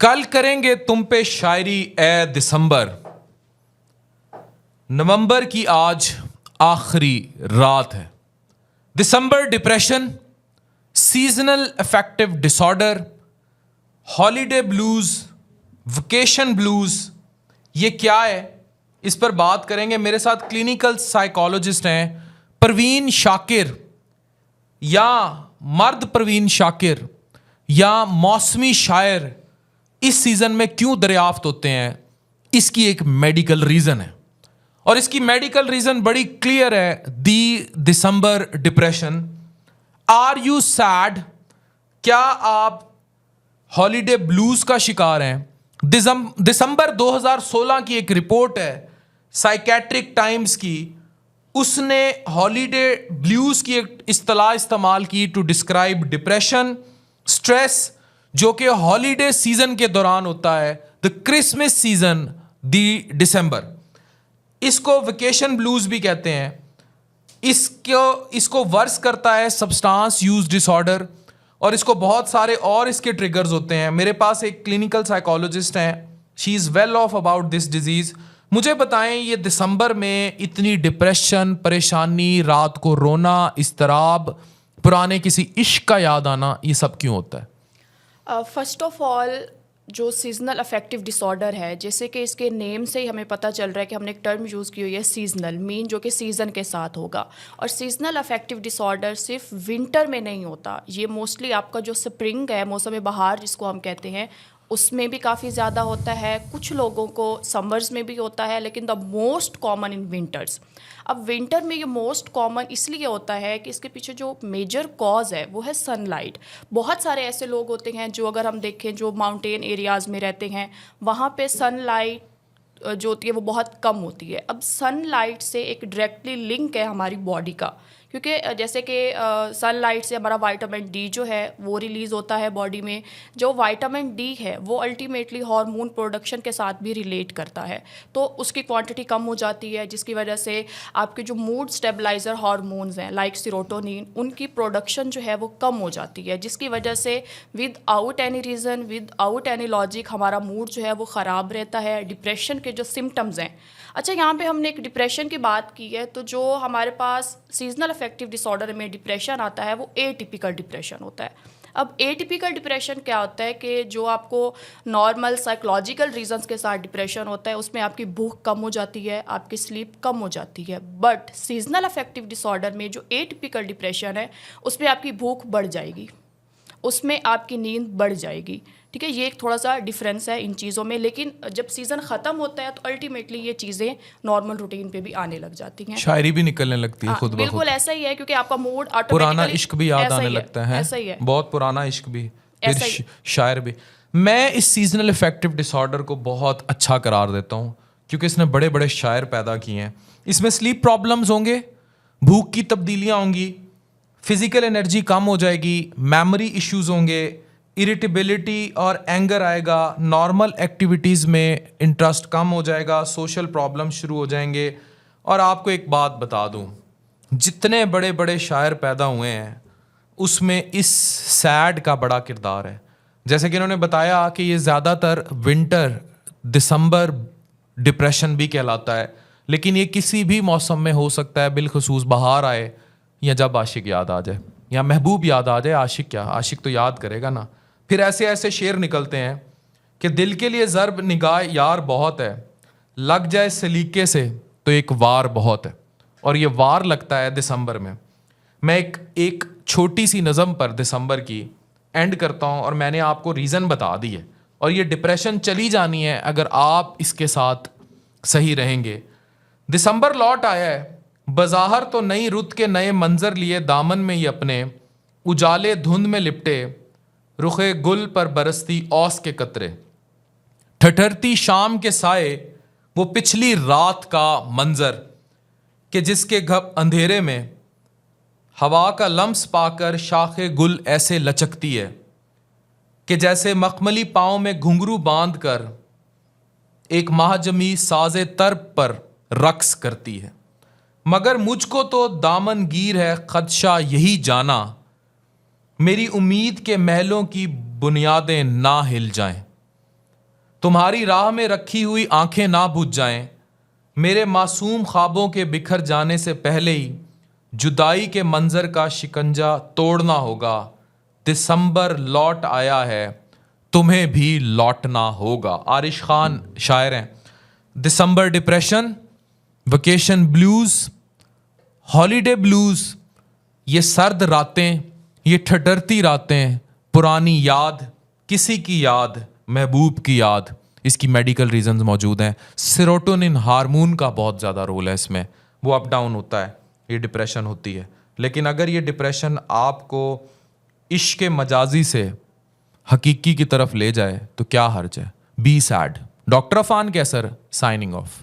कल करेंगे तुम पे शायरी ए दिसंबर। नवंबर की आज आखिरी रात है। December depression, seasonal affective disorder, holiday blues, vacation blues, ये क्या है, इस पर बात करेंगे। मेरे साथ क्लिनिकल साइकोलॉजिस्ट हैं परवीन शाकिर, या मर्द परवीन शाकिर, या मौसमी शायर इस सीजन में क्यों दरियाफ्त होते हैं, इसकी एक मेडिकल रीजन है। और इसकी मेडिकल रीजन बड़ी क्लियर है। The December depression. Are you sad? क्या आप हॉलीडे ब्लूज का शिकार हैं? दिसंबर 2016 की एक रिपोर्ट है साइकेट्रिक टाइम्स की, उसने हॉलीडे ब्लूज की एक इस्तेलाह इस्तेमाल की टू डिस्क्राइब डिप्रेशन, स्ट्रेस, जो कि हॉलीडे सीजन के दौरान होता है, द क्रिसमस सीजन, दी दिसंबर। इसको वेकेशन ब्लूज भी कहते हैं। इसको वर्स करता है सब्सटेंस यूज डिसऑर्डर, और इसको बहुत सारे और इसके ट्रिगर्स होते हैं। मेरे पास एक क्लिनिकल साइकोलॉजिस्ट हैं, she is well of about this disease. मुझे बताएं, ये दिसंबर में इतनी डिप्रेशन, परेशानी, रात को रोना, इस्तराब, पुराने किसी इश्क का याद आना, ये सब क्यों होता है? फर्स्ट ऑफ ऑल, जो सीजनल अफेक्टिव डिसऑर्डर है, जैसे कि इसके नेम से ही हमें पता चल रहा है कि हमने एक टर्म यूज़ की हुई है सीजनल, मीन जो कि सीज़न के साथ होगा। और सीजनल अफेक्टिव डिसऑर्डर सिर्फ विंटर में नहीं होता, ये मोस्टली आपका जो स्प्रिंग है, मौसम बहार जिसको हम कहते हैं, उसमें भी काफ़ी ज़्यादा होता है। कुछ लोगों को समर्स में भी होता है, लेकिन the most common in winters. अब विंटर में ये मोस्ट कॉमन इसलिए होता है कि इसके पीछे जो मेजर कॉज है वो है सनलाइट। बहुत सारे ऐसे लोग होते हैं जो, अगर हम देखें, जो माउंटेन एरियाज़ में रहते हैं, वहाँ पे सनलाइट जो होती है वो बहुत कम होती है। अब सनलाइट से एक डायरेक्टली लिंक है हमारी बॉडी का, क्योंकि जैसे कि सनलाइट से हमारा विटामिन डी जो है वो रिलीज़ होता है बॉडी में। जो विटामिन डी है वो अल्टीमेटली हार्मोन प्रोडक्शन के साथ भी रिलेट करता है, तो उसकी क्वांटिटी कम हो जाती है, जिसकी वजह से आपके जो मूड स्टेबलाइज़र हार्मोन्स हैं लाइक सीरोटोनिन, उनकी प्रोडक्शन जो है वो कम हो जाती है, जिसकी वजह से without any reason, without any logic हमारा मूड जो है वो ख़राब रहता है। डिप्रेशन के जो सिम्टम्स हैं, अच्छा यहाँ पे हमने एक डिप्रेशन की बात की है, तो जो हमारे पास सीजनल अफेक्टिव डिसऑर्डर में डिप्रेशन आता है वो एटिपिकल डिप्रेशन होता है। अब एटिपिकल डिप्रेशन क्या होता है कि जो आपको नॉर्मल साइकोलॉजिकल रीजंस के साथ डिप्रेशन होता है, उसमें आपकी भूख कम हो जाती है, आपकी स्लीप कम हो जाती है। बट सीजनल अफेक्टिव डिसऑर्डर में जो एटिपिकल डिप्रेशन है, उसमें आपकी भूख बढ़ जाएगी, उसमें आपकी नींद बढ़ जाएगी। ठीक है, ये एक थोड़ा सा डिफरेंस है इन चीज़ों में। लेकिन जब सीज़न ख़त्म होता है तो अल्टीमेटली ये चीज़ें नॉर्मल रूटीन पे भी आने लग जाती हैं, शायरी भी निकलने लगती है खुद ब खुद। बिल्कुल ऐसा ही है, क्योंकि आपका मूड पुराना इश्क भी याद आने लगता है। ऐसा ही है, बहुत पुराना इश्क भी, फिर शायर भी। मैं इस सीजनल इफेक्टिव डिसऑर्डर को बहुत अच्छा करार देता हूँ, क्योंकि इसने बड़े बड़े शायर पैदा किए हैं। इसमें स्लीप प्रॉब्लम्स होंगे, भूख की तब्दीलियाँ होंगी, फिजिकल एनर्जी कम हो जाएगी, मेमोरी इश्यूज होंगे, इरिटेबिलिटी और एंगर आएगा, नॉर्मल एक्टिविटीज़ में इंटरेस्ट कम हो जाएगा, सोशल प्रॉब्लम शुरू हो जाएंगे। और आपको एक बात बता दूं, जितने बड़े बड़े शायर पैदा हुए हैं उसमें इस सैड का बड़ा किरदार है। जैसे कि इन्होंने बताया कि ये ज़्यादातर विंटर दिसंबर डिप्रेशन भी कहलाता है, लेकिन ये किसी भी मौसम में हो सकता है, बिलखसूस बहार आए या जब आशिक याद आ जाए या महबूब याद आ जाए। आशिक क्या, आशिक तो याद करेगा ना। फिर ऐसे ऐसे शेर निकलते हैं कि दिल के लिए ज़र्ब निगाह यार बहुत है, लग जाए सलीके से तो एक वार बहुत है। और ये वार लगता है दिसंबर में। मैं एक छोटी सी नज़म पर दिसंबर की एंड करता हूँ, और मैंने आपको रीज़न बता दी है, और ये डिप्रेशन चली जानी है अगर आप इसके साथ सही रहेंगे। दिसंबर लौट आया है, बज़ाहर तो नई रुत के नए मंजर लिए दामन में ही अपने, उजाले धुंध में लिपटे रुखे गुल पर बरसती औस के कतरे, ठठरती शाम के साए वो पिछली रात का मंजर, कि जिसके घप अंधेरे में हवा का लम्स पाकर शाखे गुल ऐसे लचकती है कि जैसे मखमली पाँव में घुंघरू बांध कर एक महाजमी साजे तरब पर रक्स करती है। मगर मुझको तो दामन गीर है खदशा यही जाना, मेरी उम्मीद के महलों की बुनियादें ना हिल जाएं। तुम्हारी राह में रखी हुई आंखें ना बुझ जाएं, मेरे मासूम ख्वाबों के बिखर जाने से पहले ही जुदाई के मंजर का शिकंजा तोड़ना होगा। दिसंबर लौट आया है, तुम्हें भी लौटना होगा। आरिश खान शायर हैं। December depression, vacation blues, holiday blues, ये सर्द रातें, ये ठठरती रातें, पुरानी याद, किसी की याद, महबूब की याद। इसकी मेडिकल रीजंस मौजूद हैं। सेरोटोनिन हार्मोन का बहुत ज़्यादा रोल है इसमें, वो अप डाउन होता है, ये डिप्रेशन होती है। लेकिन अगर ये डिप्रेशन आपको इश्क मजाजी से हकीकी की तरफ ले जाए तो क्या हर्ज है। Be sad. Doctor Afan Qaiser signing of.